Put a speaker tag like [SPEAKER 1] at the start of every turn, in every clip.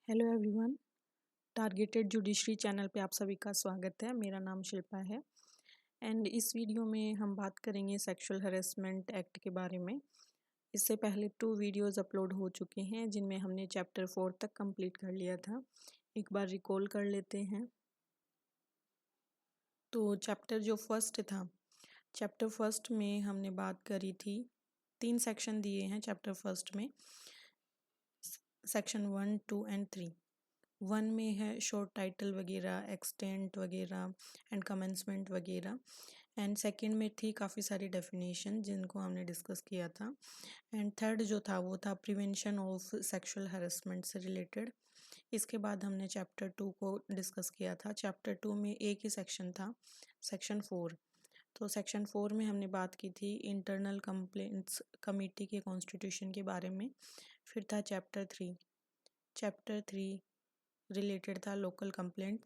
[SPEAKER 1] Hello everyone. Targeted judiciary channel पे आप सभी का स्वागत है। मेरा नाम शिल्पा है एंड इस वीडियो में हम बात करेंगे सेक्सुअल हरेसमेंट एक्ट के बारे में। इससे पहले 2 वीडियोस अपलोड हो चुके हैं जिनमें हमने चैप्टर 4 तक कंप्लीट कर लिया था। एक बार रिकॉल कर लेते हैं। तो चैप्टर जो फर्स्ट था, चैप्टर फर्स्ट में हमने बात करी थी, 3 सेक्शन दिए हैं चैप्टर फर्स्ट में, सेक्शन 1, 2 एंड 3। 1 में है शॉर्ट टाइटल वगैरह, एक्सटेंट वगैरह एंड कमेंसमेंट वगैरह। एंड सेकंड में थी काफ़ी सारी डेफिनेशन जिनको हमने डिस्कस किया था। एंड थर्ड जो था वो था प्रिवेंशन ऑफ सेक्सुअल हरेसमेंट से रिलेटेड। इसके बाद हमने चैप्टर 2 को डिस्कस किया था। चैप्टर 2 में एक ही सेक्शन था, सेक्शन 4। तो सेक्शन 4 में हमने बात की थी इंटरनल कंप्लेंट्स कमेटी के कॉन्स्टिट्यूशन के बारे में। फिर था चैप्टर 3। चैप्टर 3 रिलेटेड था लोकल कंप्लेंट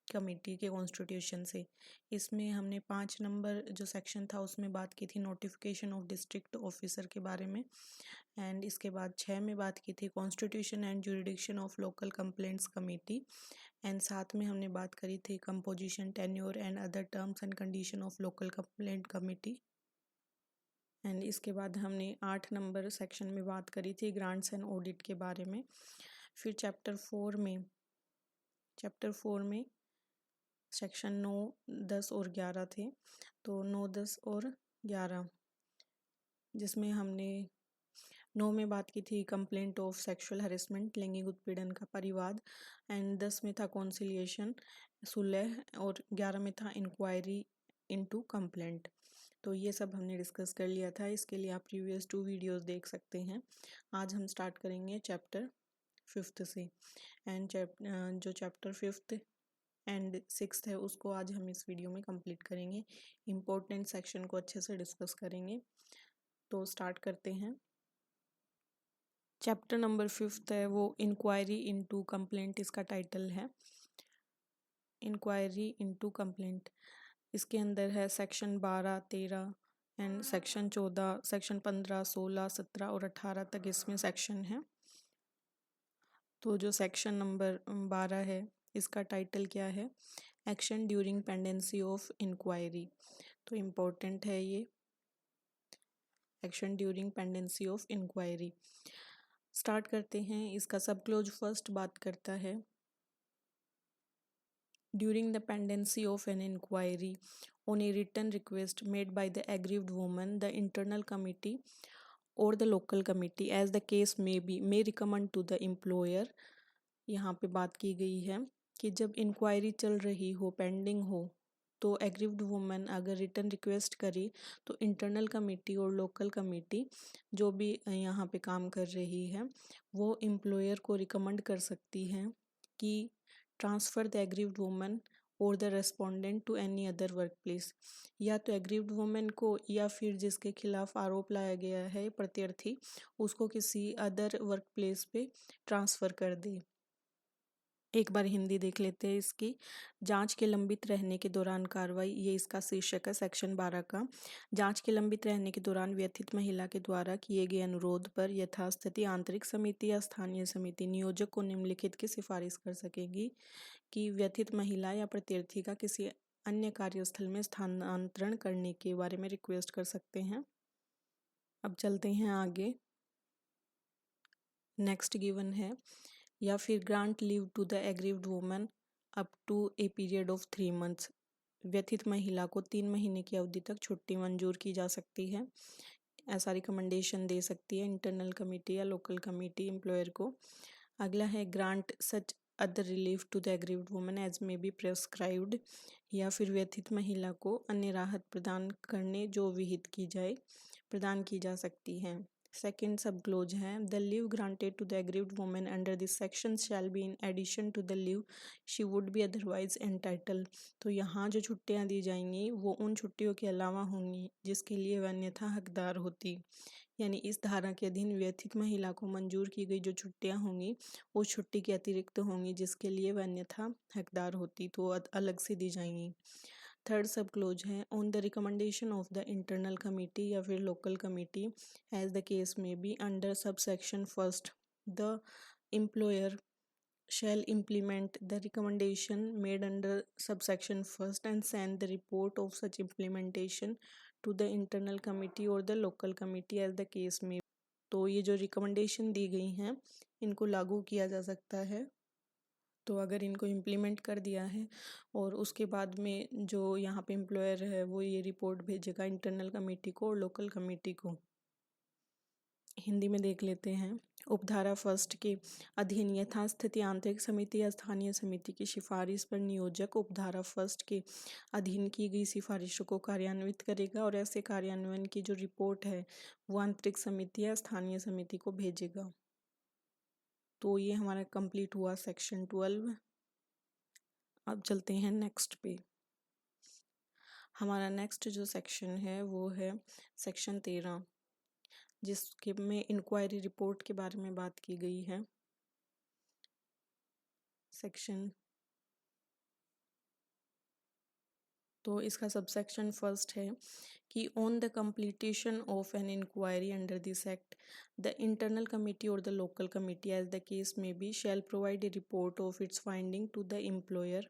[SPEAKER 1] कमेटी के कॉन्स्टिट्यूशन से। इसमें हमने 5 नंबर जो सेक्शन था उसमें बात की थी नोटिफिकेशन ऑफ डिस्ट्रिक्ट ऑफिसर के बारे में। एंड इसके बाद 6 में बात की थी constitution and jurisdiction of local complaints committee. And साथ में हमने बात करी थी composition, tenure and other terms and condition of local complaint committee. And इसके बाद हमने 8 नंबर सेक्शन में बात करी थी ग्रांट्स एंड ऑडिट के बारे में। फिर चैप्टर 4 में सेक्शन 9, 10 और 11 थे। तो 9, 10 और 11 जिसमें हमने 9 में बात की थी कंप्लेंट ऑफ सेक्सुअल हरेसमेंट, लैंगिक उत्पीड़न का परिवाद। एंड 10 में था कॉन्सिलिएशन, सुलह। और 11 में था इंक्वायरी इनटू कंप्लेंट। तो ये सब हमने डिस्कस कर लिया था। इसके लिए आप प्रीवियस 2 वीडियोस देख सकते हैं। आज हम स्टार्ट करेंगे चैप्टर 5 से। एंड जो चैप्टर 5 एंड 6 है उसको आज हम इस वीडियो में कंप्लीट करेंगे। इम्पोर्टेंट सेक्शन को अच्छे से डिस्कस करेंगे। तो स्टार्ट करते हैं। चैप्टर नंबर 5 है वो इंक्वायरी इनटू कंप्लेंट, इसका टाइटल है इंक्वायरी इनटू कंप्लेंट। इसके अंदर है सेक्शन 12, 13 एंड सेक्शन 14, सेक्शन 15, 16, 17 और 18 तक इसमें सेक्शन है। तो जो सेक्शन नंबर 12 है इसका टाइटल क्या है, action during pendency of inquiry. तो इम्पोर्टेंट है ये, action during pendency of inquiry. Start करते हैं। इसका सब क्लोज फर्स्ट बात करता है during the pendency of an inquiry on a written request made by the aggrieved woman, the internal committee or the local committee as the case may recommend to the employer। यहाँ पे बात की गई है कि जब इंक्वायरी चल रही हो, पेंडिंग हो, तो एग्रीव्ड वुमेन अगर रिटर्न रिक्वेस्ट करे तो इंटरनल कमेटी और लोकल कमेटी जो भी यहाँ पे काम कर रही है वो एम्प्लॉयर को रिकमेंड कर सकती है कि ट्रांसफ़र द एग्रीव्ड वुमेन और the respondent to any other work place. या तो एग्रीव्ड वुमेन को या फिर जिसके खिलाफ आरोप लाया गया है प्रत्यर्थी, उसको किसी अदर वर्क प्लेस पे ट्रांसफ़र कर दे। एक बार हिंदी देख लेते हैं इसकी। जांच के लंबित रहने के दौरान कार्रवाई, ये इसका शीर्षक है सेक्शन 12 का। जांच के लंबित रहने के दौरान व्यथित महिला के द्वारा किए गए अनुरोध पर यथास्थिति आंतरिक समिति या स्थानीय समिति नियोजक को निम्नलिखित की सिफारिश कर सकेगी कि व्यथित महिला या प्रत्यर्थी का किसी अन्य कार्यस्थल में स्थानांतरण करने के बारे में रिक्वेस्ट कर सकते हैं। अब चलते हैं आगे। नेक्स्ट गिवन है या फिर grant leave to the aggrieved woman up to a period of 3 months. व्यथित महिला को 3 महीने की अवधि तक छुट्टी मंजूर की जा सकती है। ऐसा रिकमेंडेशन दे सकती है इंटरनल कमेटी या लोकल कमेटी एम्प्लॉयर को। अगला है grant such other relief to the aggrieved woman as may be prescribed. या फिर व्यथित महिला को अन्य राहत प्रदान करने जो विहित की जाए, प्रदान की जा सकती है। सेकेंड सब क्लोज है the leave granted to the aggrieved women under this section shall be in addition to the leave she would be otherwise entitled. तो यहाँ जो छुट्टियाँ दी जाएंगी वो उन छुट्टियों के अलावा होंगी जिसके लिए वह अन्यथा हकदार होती। यानी इस धारा के अधीन व्यथित महिला को मंजूर की गई जो छुट्टियाँ होंगी उस छुट्टी के अतिरिक्त होंगी जिसके लिए वह अन्यथा हकदार होती, तो अलग से दी जाएंगी। थर्ड सब क्लोज है on the recommendation of the internal committee या फिर local committee as the case may be under sub section first the employer shall implement the recommendation made under subsection first and send the report of such implementation to the internal committee or the local committee as the case may be। तो ये जो recommendation दी गई हैं इनको लागू किया जा सकता है। तो अगर इनको इम्प्लीमेंट कर दिया है और उसके बाद में जो यहाँ पे एम्प्लॉयर है वो ये रिपोर्ट भेजेगा इंटरनल कमेटी को और लोकल कमेटी को। हिंदी में देख लेते हैं। उपधारा फर्स्ट के अधीन यथास्थिति आंतरिक समिति या स्थानीय समिति की सिफारिश पर नियोजक उपधारा फर्स्ट के अधीन की गई सिफारिशों को कार्यान्वित करेगा और ऐसे कार्यान्वयन की जो रिपोर्ट है वो आंतरिक समिति या स्थानीय समिति को भेजेगा। तो ये हमारा कंप्लीट हुआ सेक्शन 12। अब चलते हैं नेक्स्ट पे। हमारा नेक्स्ट जो सेक्शन है वो है सेक्शन 13, जिसके में इंक्वायरी रिपोर्ट के बारे में बात की गई है। सेक्शन तो इसका सबसेक्शन फर्स्ट है कि on the completion of an inquiry under this act the internal committee और the local committee as the case may be shall provide a report of its finding to the employer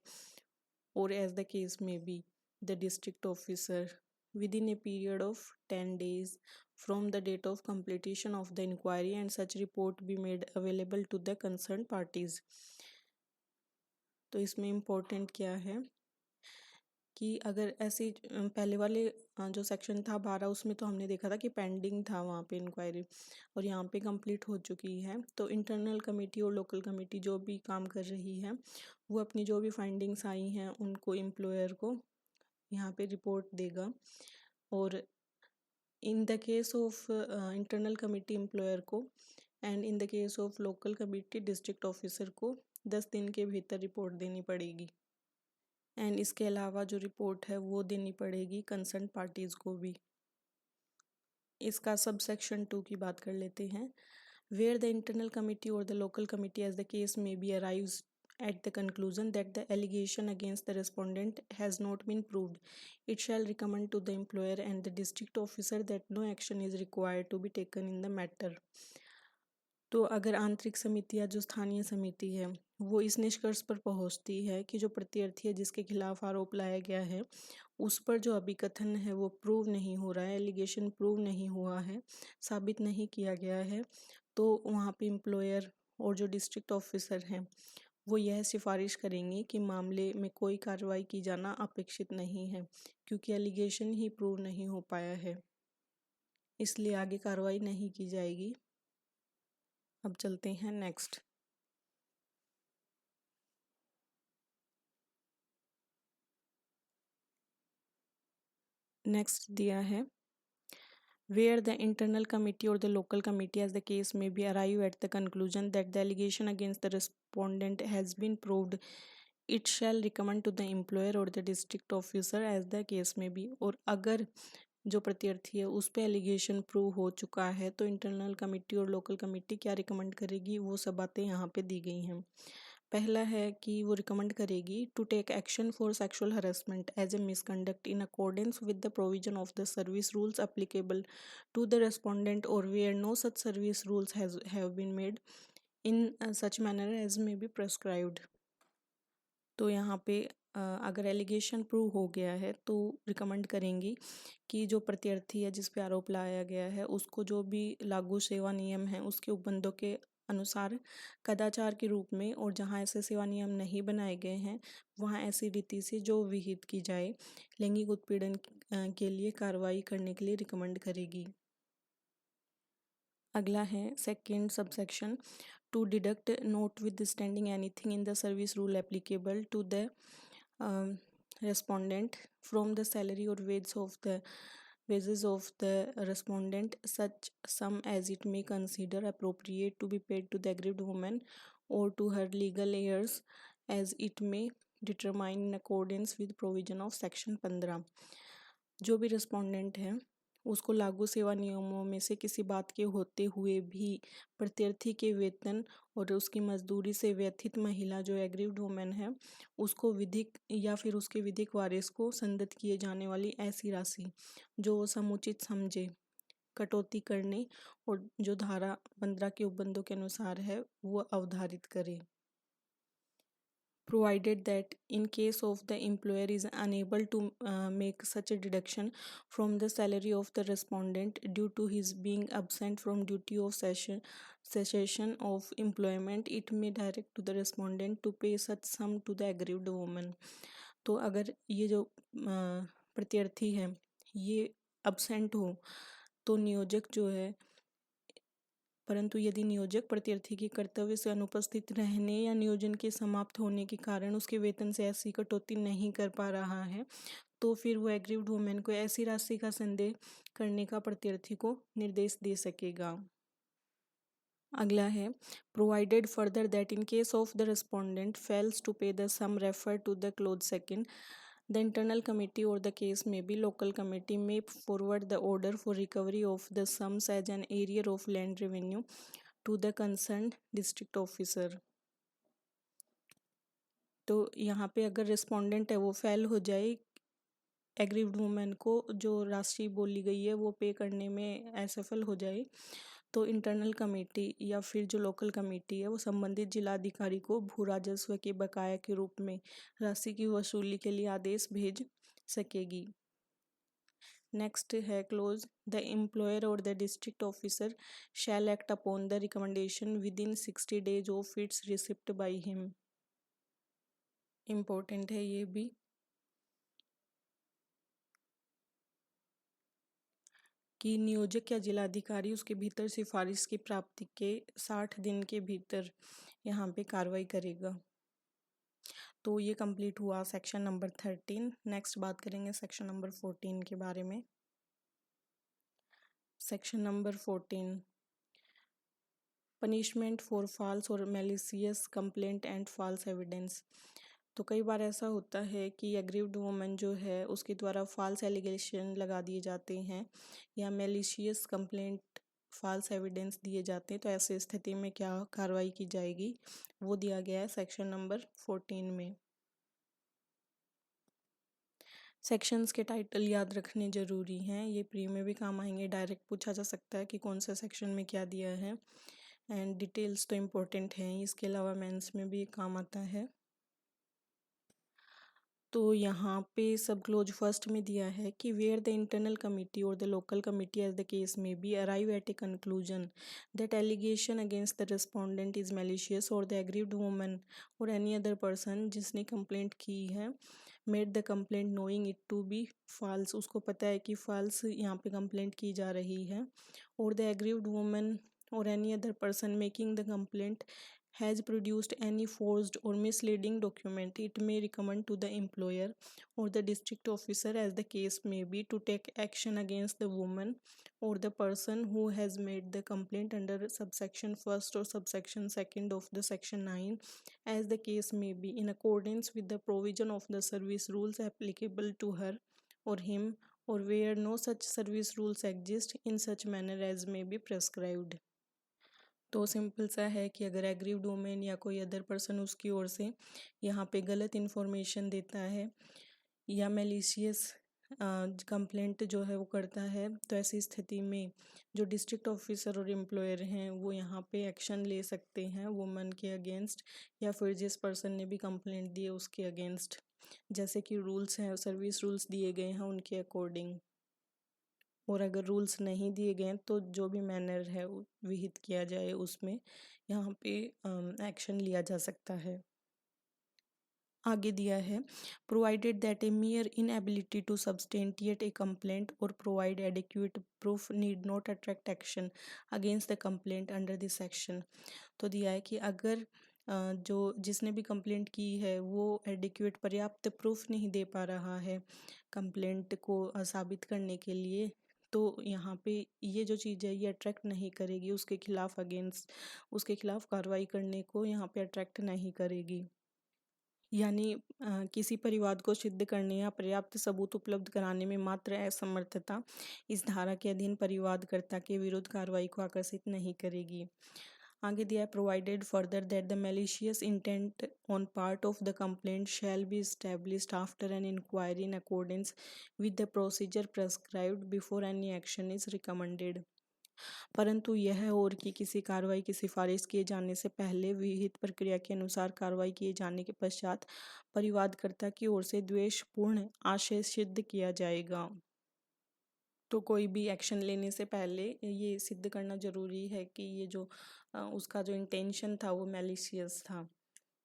[SPEAKER 1] और as the case may be the district officer within a period of 10 days from the date of completion of the inquiry and such report be made available to the concerned parties। तो इसमें important क्या है कि अगर ऐसे पहले वाले जो सेक्शन था 12 उसमें तो हमने देखा था कि पेंडिंग था वहाँ पे इंक्वायरी और यहाँ पे कंप्लीट हो चुकी है। तो इंटरनल कमेटी और लोकल कमेटी जो भी काम कर रही है वो अपनी जो भी फाइंडिंग्स आई हैं उनको एम्प्लॉयर को यहाँ पे रिपोर्ट देगा और in the case of internal committee employer को and in the case of local committee district officer को 10 दिन के भीतर रिपोर्ट देनी पड़ेगी। एंड इसके अलावा जो रिपोर्ट है वो देनी पड़ेगी कंसर्न पार्टीज को भी। इसका सब सेक्शन 2 की बात कर लेते हैं। वेयर द इंटरनल कमिटी और the local committee as the case may be arrives at the conclusion that the allegation against the respondent has not been proved, it shall recommend to the employer and the district officer that no action is required to be taken in the matter। तो अगर आंतरिक समिति या जो स्थानीय समिति है वो इस निष्कर्ष पर पहुंचती है कि जो प्रत्यर्थी है जिसके खिलाफ आरोप लाया गया है उस पर जो अभिकथन है वो प्रूव नहीं हो रहा है, एलिगेशन प्रूव नहीं हुआ है, साबित नहीं किया गया है, तो वहाँ पे एम्प्लॉयर और जो डिस्ट्रिक्ट ऑफिसर हैं वो यह सिफारिश करेंगे कि मामले में कोई कार्रवाई की जाना अपेक्षित नहीं है क्योंकि एलिगेशन ही प्रूव नहीं हो पाया है, इसलिए आगे कार्रवाई नहीं की जाएगी। अब चलते हैं नेक्स्ट। नेक्स्ट दिया है where the internal committee or the local committee as the case may be arrive at the conclusion that the allegation against the respondent has been proved, it shall recommend to the employer or the district officer as the case may be। और अगर जो प्रत्यर्थी है उस पर allegation prove हो चुका है तो इंटरनल कमेटी और लोकल कमेटी क्या रिकमेंड करेगी वो सब बातें यहाँ पे दी गई हैं। पहला है कि वो रिकमेंड करेगी to take action for sexual harassment as a misconduct in accordance with the provision of the service rules applicable to the respondent और where no such service rules have been made in such manner as may be prescribed. तो यहाँ पे अगर allegation prove हो गया है तो recommend करेंगी कि जो प्रत्यर्थी है जिस पे आरोप लगाया गया है उसको जो भी लागू सेवा नियम है उसके उपबंधों के अनुसार कदाचार के रूप में और जहाँ ऐसे सेवा नियम नहीं बनाए गए हैं वहाँ ऐसी रीति से जो विहित की जाए लैंगिक उत्पीड़न के लिए कार्रवाई करने के लिए रिकमेंड करेगी। अगला है second subsection to deduct notwithstanding anything in the service rule applicable to the respondent from the salary or wages of the respondent such sum as it may consider appropriate to be paid to the aggrieved woman or to her legal heirs as it may determine in accordance with provision of section 15। जो भी respondent है उसको लागू सेवा नियमों में से किसी बात के होते हुए भी प्रत्यर्थी के वेतन और उसकी मजदूरी से व्यथित महिला जो एग्रीव्ड वुमेन है उसको विधिक या फिर उसके विधिक वारिस को संदत किए जाने वाली ऐसी राशि जो वो समुचित समझे कटौती करने और जो धारा 15 के उपबंधों के अनुसार है वो अवधारित करे। provided that in case of the employer is unable to make such a deduction from the salary of the respondent due to his being absent from duty of cessation of employment, it may direct to the respondent to pay such sum to the aggrieved woman. तो अगर ये जो प्रत्यार्थी है ये absent हो तो नियोजक जो है, परंतु यदि नियोजक प्रत्यार्थी के कर्तव्य से अनुपस्थित रहने या नियोजन के समाप्त होने के कारण उसके वेतन से ऐसी कटौती नहीं कर पा रहा है, तो फिर वो एग्रीव्ड वुमेन को ऐसी राशि का संदेह करने का प्रत्यार्थी को निर्देश दे सकेगा। अगला है provided further that in case of the respondent fails to pay the sum refer to the clause second, the internal committee or the case may be local committee may forward the order for recovery of the sums as an area of land revenue to the concerned district officer। तो यहाँ पे अगर respondent है वो fail हो जाए, aggrieved women को जो राशि बोली गई है वो पे करने में असफल हो जाए, तो इंटरनल कमेटी या फिर जो लोकल कमेटी है वो संबंधित जिलाधिकारी को भू राजस्व के बकाया के रूप में राशि की वसूली के लिए आदेश भेज सकेगी। नेक्स्ट है क्लोज, द एम्प्लॉयर और the district officer shall act upon the recommendation with in 60 days of its receipt by him. Important है ये भी। कि नियोजक या जिलाधिकारी उसके भीतर सिफारिश की प्राप्ति के 60 दिन के भीतर यहाँ पे कार्रवाई करेगा। तो ये कंप्लीट हुआ सेक्शन नंबर 13। नेक्स्ट बात करेंगे सेक्शन नंबर 14 के बारे में। Section number 14 punishment for false और malicious complaint and false evidence. तो कई बार ऐसा होता है कि एग्रीव्ड वुमन जो है उसके द्वारा फॉल्स एलिगेशन लगा दिए जाते हैं या मैलिशियस कंप्लेंट फॉल्स एविडेंस दिए जाते हैं, तो ऐसी स्थिति में क्या कार्रवाई की जाएगी वो दिया गया है सेक्शन नंबर 14 में। सेक्शंस के टाइटल याद रखने जरूरी हैं, ये प्री में भी काम आएंगे, डायरेक्ट पूछा जा सकता है कि कौन सा सेक्शन में क्या दिया है, एंड डिटेल्स तो इम्पोर्टेंट हैं, इसके अलावा मेंस में भी काम आता है। तो यहाँ पे सब क्लोज फर्स्ट में दिया है कि वेयर द इंटरनल कमिटी और the local committee as the case may be arrive at a conclusion that allegation against the respondent is malicious और द एग्रीव्ड वुमन और एनी अदर पर्सन जिसने complaint की है made the complaint knowing it to be false, उसको पता है कि false यहाँ पे कंप्लेंट की जा रही है, और the aggrieved woman or any other person making the complaint has produced any forged or misleading document, it may recommend to the employer or the district officer as the case may be to take action against the woman or the person who has made the complaint under subsection first or subsection second of the section 9 as the case may be in accordance with the provision of the service rules applicable to her or him or where no such service rules exist in such manner as may be prescribed। तो simple सा है कि अगर aggrieved women या कोई other person उसकी ओर से यहाँ पे गलत इन्फॉर्मेशन देता है या मैलिशियस कंप्लेंट जो है वो करता है, तो ऐसी स्थिति में जो डिस्ट्रिक्ट ऑफिसर और एम्प्लॉयर हैं वो यहाँ पे एक्शन ले सकते हैं वुमन के अगेंस्ट या फिर जिस पर्सन ने भी कंप्लेंट दी है उसके अगेंस्ट, जैसे कि रूल्स हैं सर्विस रूल्स दिए गए हैं उनके अकॉर्डिंग, और अगर रूल्स नहीं दिए गए तो जो भी मैनर है विहित किया जाए उसमें यहाँ पे एक्शन लिया जा सकता है। आगे दिया है provided that a mere inability to substantiate a complaint और provide adequate proof need not attract action against the complaint under this section. तो दिया है कि अगर जो जिसने भी कंप्लेंट की है वो एडिक्वेट पर्याप्त प्रूफ नहीं दे पा रहा है कंप्लेंट को साबित करने के लिए, तो यहाँ पे ये जो चीज़ है ये अट्रैक्ट नहीं करेगी उसके खिलाफ अगेंस्ट, उसके खिलाफ कार्रवाई करने को यहाँ पे अट्रैक्ट नहीं करेगी। यानी किसी परिवाद को सिद्ध करने या पर्याप्त सबूत उपलब्ध कराने में मात्र असमर्थता इस धारा के अधीन परिवादकर्ता के विरुद्ध कार्रवाई को आकर्षित नहीं करेगी। आगे दिया है provided further that the malicious intent on part of the complaint shall be established after an inquiry in accordance with the procedure prescribed before any action is recommended. परंतु यह और कि किसी कार्रवाई की सिफारिश किए जाने से पहले विहित प्रक्रिया के अनुसार कार्रवाई किए जाने के पश्चात परिवादकर्ता की ओर से द्वेषपूर्ण आशय सिद्ध किया जाएगा। तो कोई भी एक्शन लेने से पहले ये सिद्ध करना जरूरी है कि ये जो उसका जो इंटेंशन था वो मैलिशियस था।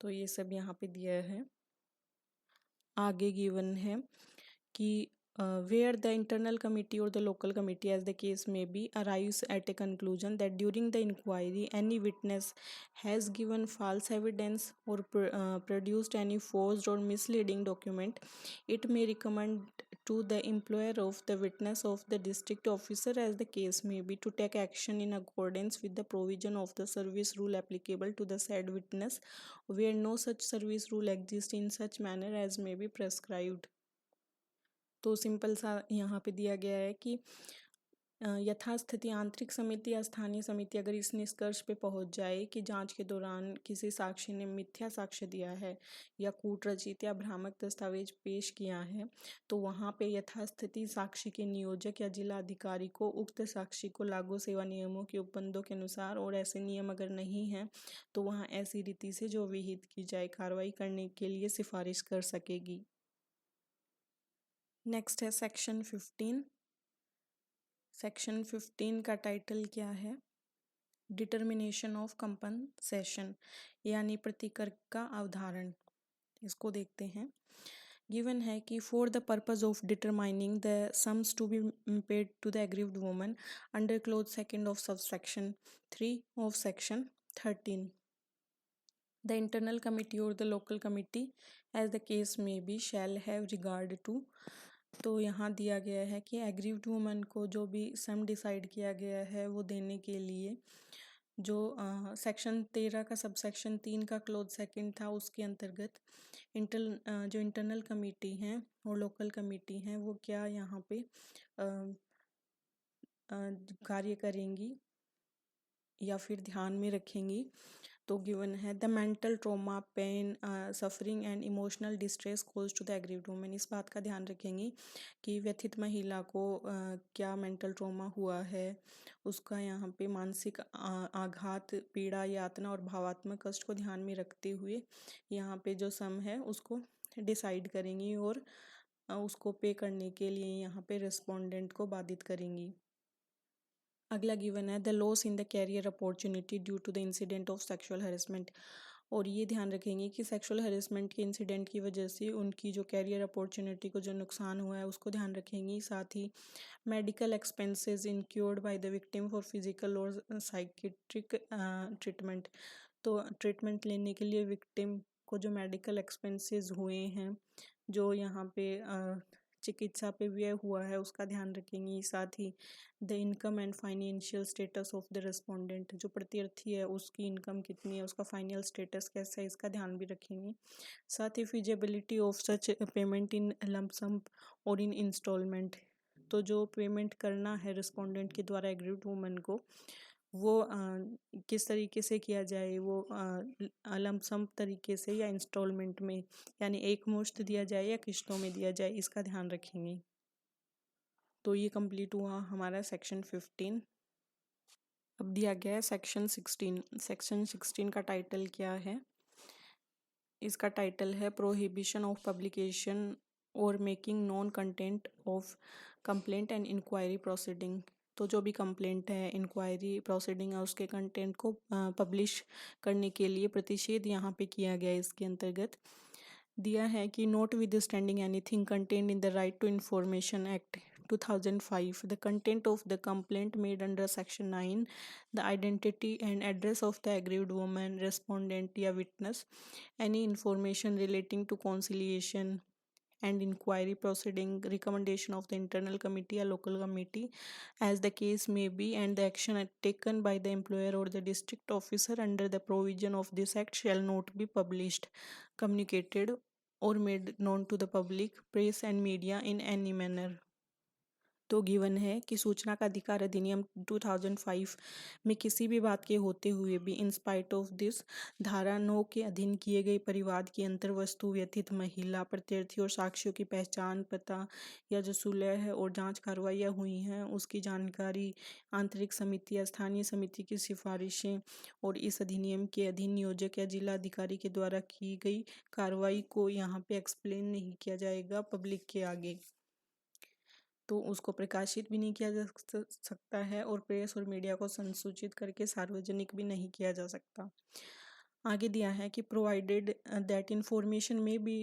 [SPEAKER 1] तो ये सब यहाँ पे दिया है। आगे गिवन है कि where the internal committee or the local committee, as the case may be, arrives at a conclusion that during the inquiry any witness has given false evidence or produced any forged or misleading document, it may recommend to the employer of the witness of the district officer, as the case may be, to take action in accordance with the provision of the service rule applicable to the said witness, where no such service rule exists in such manner as may be prescribed। तो simple सा यहाँ पे दिया गया है कि यथास्थिति आंतरिक समिति या स्थानीय समिति अगर इस निष्कर्ष पे पहुंच जाए कि जांच के दौरान किसी साक्षी ने मिथ्या साक्ष्य दिया है या कूटरचित या भ्रामक दस्तावेज पेश किया है, तो वहाँ पे यथास्थिति साक्षी के नियोजक या जिला अधिकारी को उक्त साक्षी को लागू सेवा नियमों के उपबंधों के अनुसार, और ऐसे नियम अगर नहीं है तो वहाँ ऐसी रीति से जो विहित की जाए कार्रवाई करने के लिए सिफारिश कर सकेगी। नेक्स्ट है सेक्शन 15। सेक्शन 15 का टाइटल क्या है? डिटर्मिनेशन ऑफ कंपनसेशन, यानी प्रतिकर का अवधारण। इसको देखते हैं। गिवन है कि for the purpose of determining the sums to be paid to the aggrieved woman under clause second of subsection 3 of section 13, the internal committee or the local committee, as the case may be, shall have regard to। तो यहाँ दिया गया है कि aggrieved woman को जो भी सम decide किया गया है वो देने के लिए जो सेक्शन 13 का सबसेक्शन 3 का क्लोज सेकंड था उसके अंतर्गत जो इंटरनल कमेटी हैं और लोकल कमेटी हैं वो क्या यहाँ पे कार्य करेंगी या फिर ध्यान में रखेंगी। तो गिवन है the mental trauma, pain, suffering and emotional distress cause to the aggrieved women. इस बात का ध्यान रखेंगी कि व्यथित महिला को क्या मेंटल ट्रॉमा हुआ है, उसका यहाँ पे मानसिक आघात, पीड़ा, यातना और भावात्मक कष्ट को ध्यान में रखते हुए यहाँ पे जो सम है उसको डिसाइड करेंगी और उसको पे करने के लिए यहाँ पे रिस्पोंडेंट को बाधित करेंगी। अगला गिवन है the loss in the career opportunity due to the incident of sexual harassment, और ये ध्यान रखेंगे कि सेक्सुअल हैरेसमेंट के इंसिडेंट की वजह से उनकी जो कैरियर अपॉर्चुनिटी को जो नुकसान हुआ है उसको ध्यान रखेंगी। साथ ही medical expenses incurred by the victim for physical और साइकेट्रिक ट्रीटमेंट, तो ट्रीटमेंट लेने के लिए विक्टिम को जो मेडिकल एक्सपेंसेस हुए हैं, जो यहाँ पे चिकित्सा पे व्यय हुआ है उसका ध्यान रखेंगी। साथ ही the income and financial status of the respondent, जो प्रत्यार्थी है उसकी इनकम कितनी है, उसका फाइनल स्टेटस कैसा है, इसका ध्यान भी रखेंगे। साथ ही feasibility of such payment in lump sum और इन इंस्टॉलमेंट, तो जो पेमेंट करना है रिस्पोंडेंट के द्वारा एग्रीव्ड वुमन को वो किस तरीके से किया जाए, वो लमसम तरीके से या इंस्टॉलमेंट में, यानी एक मुश्त दिया जाए या किश्तों में दिया जाए, इसका ध्यान रखेंगे। तो ये कंप्लीट हुआ हमारा सेक्शन 15। अब दिया गया है सेक्शन 16। सेक्शन 16 का टाइटल क्या है? इसका टाइटल है प्रोहिबिशन ऑफ पब्लिकेशन और making known content of complaint and inquiry proceeding. तो जो भी कंप्लेंट है, इंक्वायरी प्रोसीडिंग है, उसके कंटेंट को पब्लिश करने के लिए प्रतिषेध यहाँ पे किया गया है। इसके अंतर्गत दिया है कि notwithstanding anything contained in the right to information act 2005, the content of the complaint made under section 9, the identity and address of the aggrieved woman, respondent या witness, any information relating to conciliation and inquiry proceeding, recommendation of the internal committee or local committee as the case may be, and the action taken by the employer or the district officer under the provision of this act shall not be published, communicated or made known to the public, press and media in any manner। तो given है कि सूचना का अधिकार अधिनियम 2005 में किसी भी बात के होते हुए भी इन स्पाइट ऑफ दिस धारा 9 के अधीन किए गए परिवाद की अंतर्वस्तु व्यथित महिला प्रत्यर्थी और साक्ष्यों की पहचान पता या जो सुलह है और जांच कार्रवाइयाँ हुई हैं उसकी जानकारी आंतरिक समिति या स्थानीय समिति की सिफारिशें और इस अधिनियम के अधीन नियोजक या जिला अधिकारी के द्वारा की गई कार्रवाई को यहाँ पे एक्सप्लेन नहीं किया जाएगा पब्लिक के आगे, तो उसको प्रकाशित भी नहीं किया जा सकता है और प्रेस और मीडिया को संसूचित करके सार्वजनिक भी नहीं किया जा सकता। आगे दिया है कि प्रोवाइडेड दैट इंफॉर्मेशन में B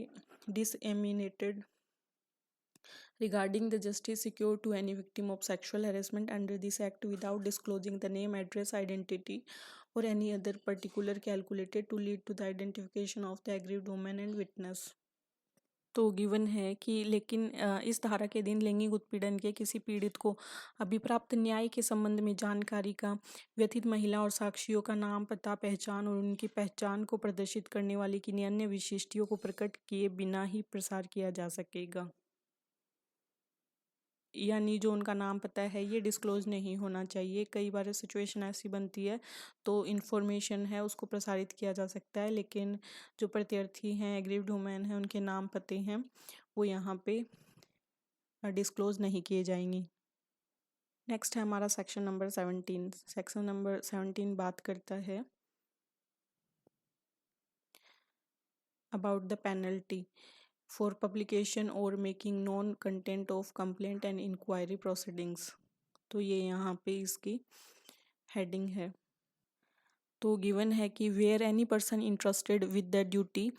[SPEAKER 1] डिसएमिनेटेड regarding the justice secured to any victim of sexual harassment under this act without disclosing the name, address, identity or any other particular calculated to lead to the identification of the aggrieved woman and witness। तो given है कि लेकिन इस धारा के अधीन लैंगिक उत्पीड़न के किसी पीड़ित को अभिप्राप्त न्याय के संबंध में जानकारी का व्यथित महिला और साक्षियों का नाम पता पहचान और उनकी पहचान को प्रदर्शित करने वाली किन्हीं अन्य विशिष्टियों को प्रकट किए बिना ही प्रसार किया जा सकेगा, यानी जो उनका नाम पता है ये डिस्क्लोज नहीं होना चाहिए। कई बार सिचुएशन ऐसी बनती है तो इन्फॉर्मेशन है उसको प्रसारित किया जा सकता है लेकिन जो प्रत्यर्थी हैं एग्रीव्ड वुमेन हैं उनके नाम पते हैं वो यहाँ पे डिस्क्लोज नहीं किए जाएंगे। नेक्स्ट है हमारा सेक्शन नंबर 17। सेक्शन नंबर 17 बात करता है about the penalty for publication or making known content of complaint and inquiry proceedings। तो ये यहाँ पे इसकी हेडिंग है। तो गिवन है कि where any person interested with the duty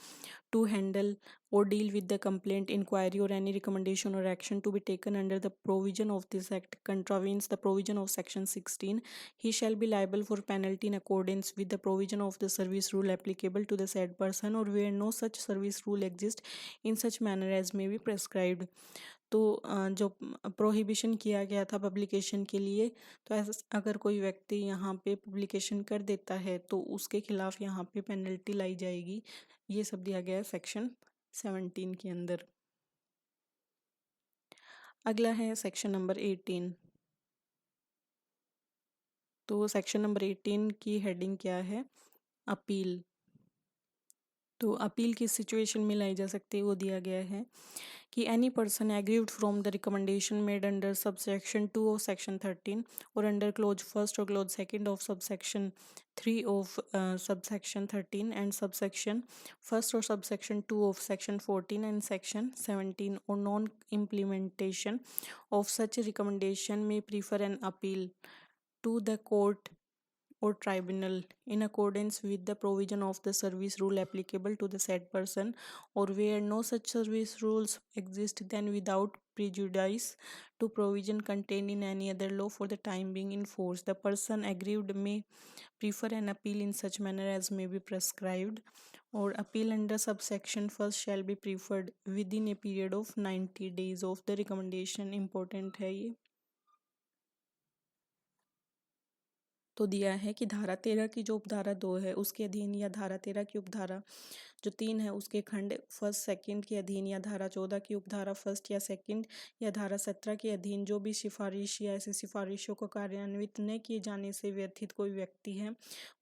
[SPEAKER 1] to handle or deal with the complaint, inquiry, or any recommendation or action to be taken under the provision of this act contravenes the provision of section 16, he shall be liable for penalty in accordance with the provision of the service rule applicable to the said person or where no such service rule exists in such manner as may be prescribed। तो जो prohibition किया गया था publication के लिए, तो ऐसा अगर कोई व्यक्ति यहाँ पे पब्लिकेशन कर देता है तो उसके खिलाफ यहाँ पे पेनल्टी लाई जाएगी। ये सब दिया गया है सेक्शन 17 के अंदर। अगला है सेक्शन नंबर 18। तो सेक्शन नंबर 18 की हेडिंग क्या है? अपील। तो अपील किस सिचुएशन में लाई जा सकती है वो दिया गया है कि any person aggrieved from the recommendation made under subsection 2 of section 13 और अंडर क्लोज फर्स्ट और clause second of subsection 3 of subsection 13 and subsection first और subsection 2 of section 14 and section 17 और non implementation of such recommendation में prefer an appeal to the court or tribunal in accordance with the provision of the service rule applicable to the said person or where no such service rules exist then without prejudice to provision contained in any other law for the time being in force the person aggrieved may prefer an appeal in such manner as may be prescribed or appeal under subsection first shall be preferred within a period of 90 days of the recommendation। important है ये। तो दिया है कि धारा 13 की जो उपधारा 2 है उसके अधीन या धारा 13 की उपधारा जो 3 है उसके खंड फर्स्ट सेकंड के अधीन या धारा 14 की उपधारा फर्स्ट या सेकंड या धारा 17 के अधीन जो भी सिफारिश या ऐसी सिफारिशों को कार्यान्वित न किए जाने से व्यथित कोई व्यक्ति है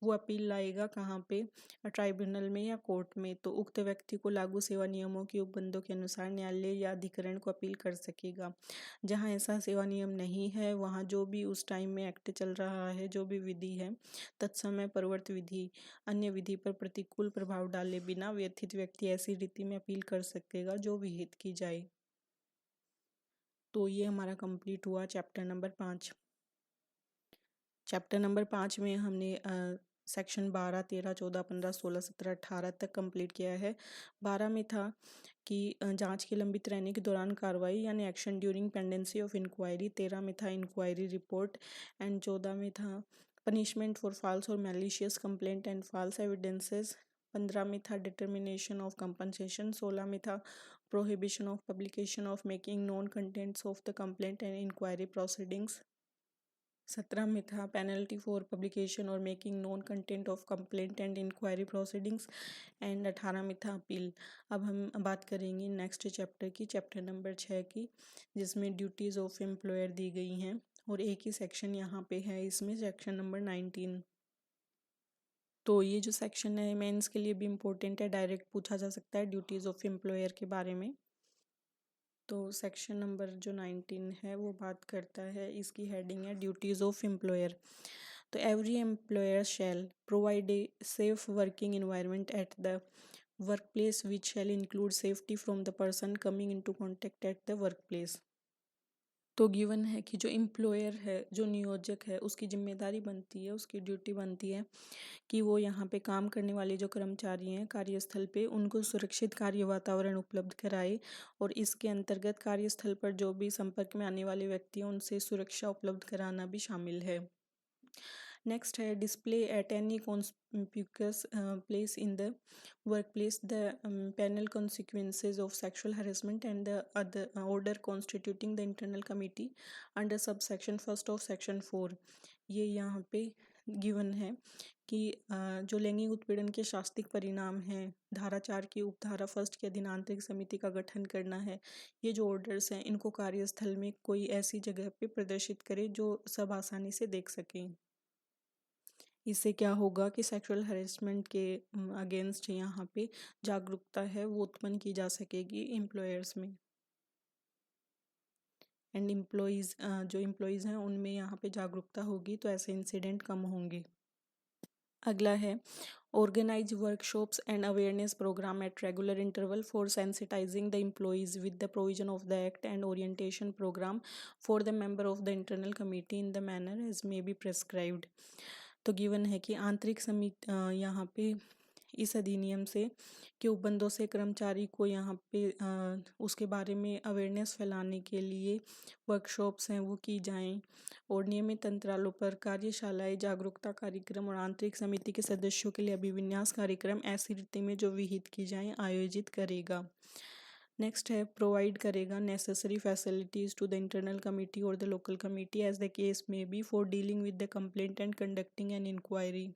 [SPEAKER 1] वो अपील लाएगा कहाँ पे? ट्राइब्यूनल में या कोर्ट में। तो उक्त व्यक्ति को लागू सेवा नियमों के उपबंधों के अनुसार न्यायालय या अधिकरण को अपील कर सकेगा। जहाँ ऐसा सेवा नियम नहीं है वहाँ जो भी उस टाइम में एक्ट चल रहा है जो भी विधि है तत्समय परवर्त विधि अन्य विधि पर प्रतिकूल प्रभाव डाले बिना व्यथित व्यक्ति ऐसी रीति में अपील कर सकेगा जो विहित की जाए। तो ये हमारा कंप्लीट हुआ चैप्टर नंबर 5। चैप्टर नंबर 5 में हमने सेक्शन 12, 13, 14, 15, 16, 17, 18 तक कंप्लीट किया है। 12 में था कि जांच के लंबित रहने के दौरान कार्रवाई यानी action during pendency of inquiry. 13 में था इंक्वायरी रिपोर्ट एंड 14 में था पनिशमेंट फॉर फॉल्स और malicious complaint and false evidences. 15 में था डिटर्मिनेशन ऑफ कंपनसेशन। 16 में था prohibition of publication of making known contents of the complaint and inquiry proceedings. 17 में था पेनल्टी फॉर पब्लिकेशन और making known content of complaint and inquiry proceedings, and 18 में था appeal. अब हम बात करेंगे नेक्स्ट चैप्टर की, चैप्टर नंबर 6 की, जिसमें ड्यूटीज़ ऑफ एम्प्लॉयर दी गई हैं और एक ही सेक्शन यहाँ पे है इसमें, सेक्शन नंबर 19। तो ये जो सेक्शन है मेंस के लिए भी इम्पोर्टेंट है, डायरेक्ट पूछा जा सकता है ड्यूटीज़ ऑफ एम्प्लॉयर के बारे में। तो सेक्शन नंबर जो 19 है वो बात करता है, इसकी हेडिंग है ड्यूटीज़ ऑफ एम्प्लॉयर। तो every employer shell provide a safe working environment at the workplace which shall include safety from the person coming into contact at the workplace. तो गिवन है कि जो एम्प्लॉयर है, जो नियोजक है, उसकी जिम्मेदारी बनती है, उसकी ड्यूटी बनती है कि वो यहाँ पे काम करने वाले जो कर्मचारी हैं कार्यस्थल पे, उनको सुरक्षित कार्य वातावरण उपलब्ध कराए, और इसके अंतर्गत कार्यस्थल पर जो भी संपर्क में आने वाले व्यक्ति हैं उनसे सुरक्षा उपलब्ध कराना भी शामिल है। नेक्स्ट है display at any conspicuous place in the workplace the penal consequences of sexual harassment and the other order constituting the internal committee under subsection first of section 4। ये यहाँ पे गिवन है कि जो लैंगिक उत्पीड़न के शास्तिक परिणाम हैं, धारा 4 की उपधारा फर्स्ट के अधीन आंतरिक समिति का गठन करना है। ये जो ऑर्डर्स हैं इनको कार्यस्थल में कोई ऐसी जगह पे प्रदर्शित करे जो सब आसानी से देख सकें। इससे क्या होगा कि सेक्सुअल हरेसमेंट के अगेंस्ट यहाँ पे जागरूकता है वो उत्पन्न की जा सकेगी एम्प्लॉयर्स में, एंड जो एम्प्लॉयज़ हैं उनमें यहाँ पे जागरूकता होगी तो ऐसे इंसिडेंट कम होंगे। अगला है organize workshops and awareness program at regular interval for sensitizing the employees with the provision of the act and orientation program for the member of the internal committee in the manner as may be prescribed। तो given है कि आंतरिक समिति यहाँ पे इस अधिनियम से के उपबंधों से कर्मचारी को यहाँ पे उसके बारे में अवेयरनेस फैलाने के लिए वर्कशॉप्स हैं वो की जाएं, और नियमित अंतरालों पर कार्यशालाएं, जागरूकता कार्यक्रम और आंतरिक समिति के सदस्यों के लिए अभिविन्यास कार्यक्रम ऐसी रीति में जो विहित की जाएं आयोजित करेगा। नेक्स्ट है प्रोवाइड करेगा necessary facilities to the internal committee और the local committee as the case may be for dealing with the complaint and conducting an inquiry.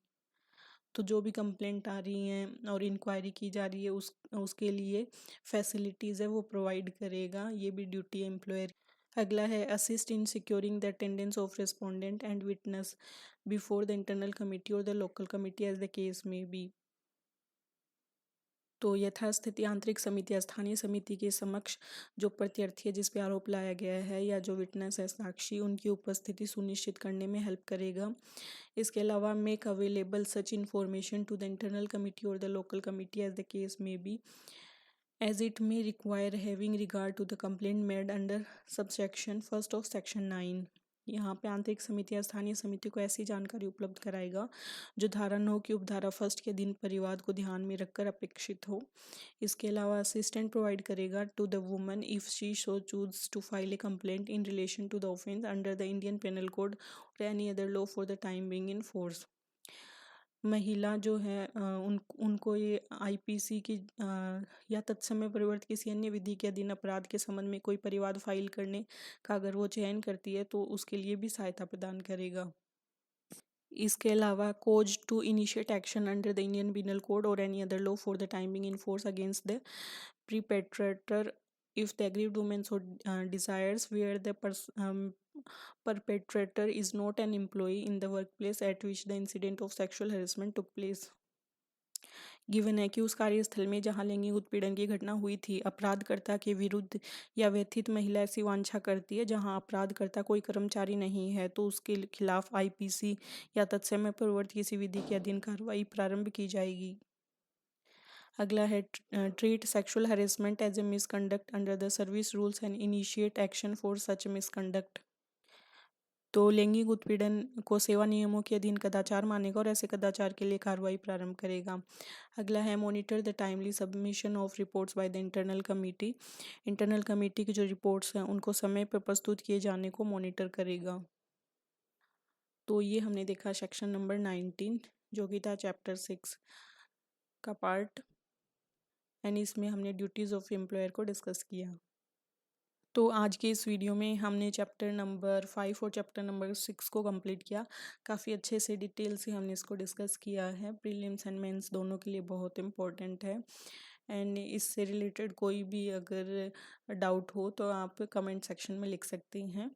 [SPEAKER 1] तो जो भी कंप्लेंट आ रही हैं और इंक्वायरी की जा रही है उसके लिए फैसिलिटीज़ है वो प्रोवाइड करेगा, ये भी ड्यूटी है एम्प्लॉयर। अगला है assist in securing the attendance of respondent and witness before the internal committee और the local committee as the case may be. तो यथास्थिति आंतरिक समिति या स्थानीय समिति के समक्ष जो प्रत्यर्थी है जिस पे आरोप लाया गया है या जो विटनेस है साक्षी, उनकी उपस्थिति सुनिश्चित करने में हेल्प करेगा। इसके अलावा make available such information to the internal committee और the local committee as the case may be as it may require having regard to the complaint made under subsection first of section 9। यहाँ पे आंतरिक समिति या स्थानीय समिति को ऐसी जानकारी उपलब्ध कराएगा जो धारा 9 की उपधारा फर्स्ट के अधीन परिवाद को ध्यान में रखकर अपेक्षित हो। इसके अलावा असिस्टेंट प्रोवाइड करेगा to the woman if she so choose to file a complaint in relation to the offence under the Indian Penal Code और any other law for the time being in force. महिला जो है उनको ये IPC की या तत्समय परिवर्तित किसी अन्य विधि के अधीन अपराध के संबंध में कोई परिवाद फाइल करने का अगर वो चयन करती है तो उसके लिए भी सहायता प्रदान करेगा। इसके अलावा cause to initiate action under the Indian penal code और any other law for the timing in force against the perpetrator if the aggrieved woman so desires, where the perpetrator is not an employee in the workplace at which the incident of sexual harassment took place। Given है कि उस कार्यस्थल में जहां लैंगिक उत्पीड़न की घटना हुई थी, अपराधकर्ता के विरुद्ध या व्यथित महिला ऐसी वांछा करती है जहां अपराधकर्ता कोई कर्मचारी नहीं है तो उसके खिलाफ आईपीसी या तत्समय पूर्ववर्ती किसी विधि के अधीन कार्रवाई प्रारंभ की जाएगी। अगला है treat sexual harassment as a misconduct under the service rules and initiate action for such misconduct. तो लैंगिक उत्पीड़न को सेवा नियमों के अधीन कदाचार मानेगा और ऐसे कदाचार के लिए कार्रवाई प्रारंभ करेगा। अगला है monitor the timely submission of reports by the internal committee. Internal committee की जो रिपोर्ट्स हैं उनको समय पर प्रस्तुत किए जाने को मॉनिटर करेगा। तो ये हमने देखा सेक्शन नंबर 19 जो कि था चैप्टर 6 का पार्ट, एंड इसमें हमने ड्यूटीज़ ऑफ एम्प्लॉयर को डिस्कस किया। तो आज के इस वीडियो में हमने चैप्टर नंबर 5 और चैप्टर नंबर 6 को कंप्लीट किया। काफ़ी अच्छे से डिटेल से हमने इसको डिस्कस किया है। प्रीलिम्स एंड मेंस दोनों के लिए बहुत इम्पोर्टेंट है। एंड इससे रिलेटेड कोई भी अगर डाउट हो तो आप कमेंट सेक्शन में लिख सकती हैं।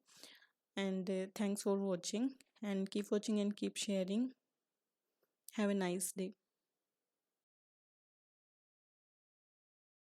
[SPEAKER 1] And thanks for watching and keep watching and keep sharing. Have a nice day.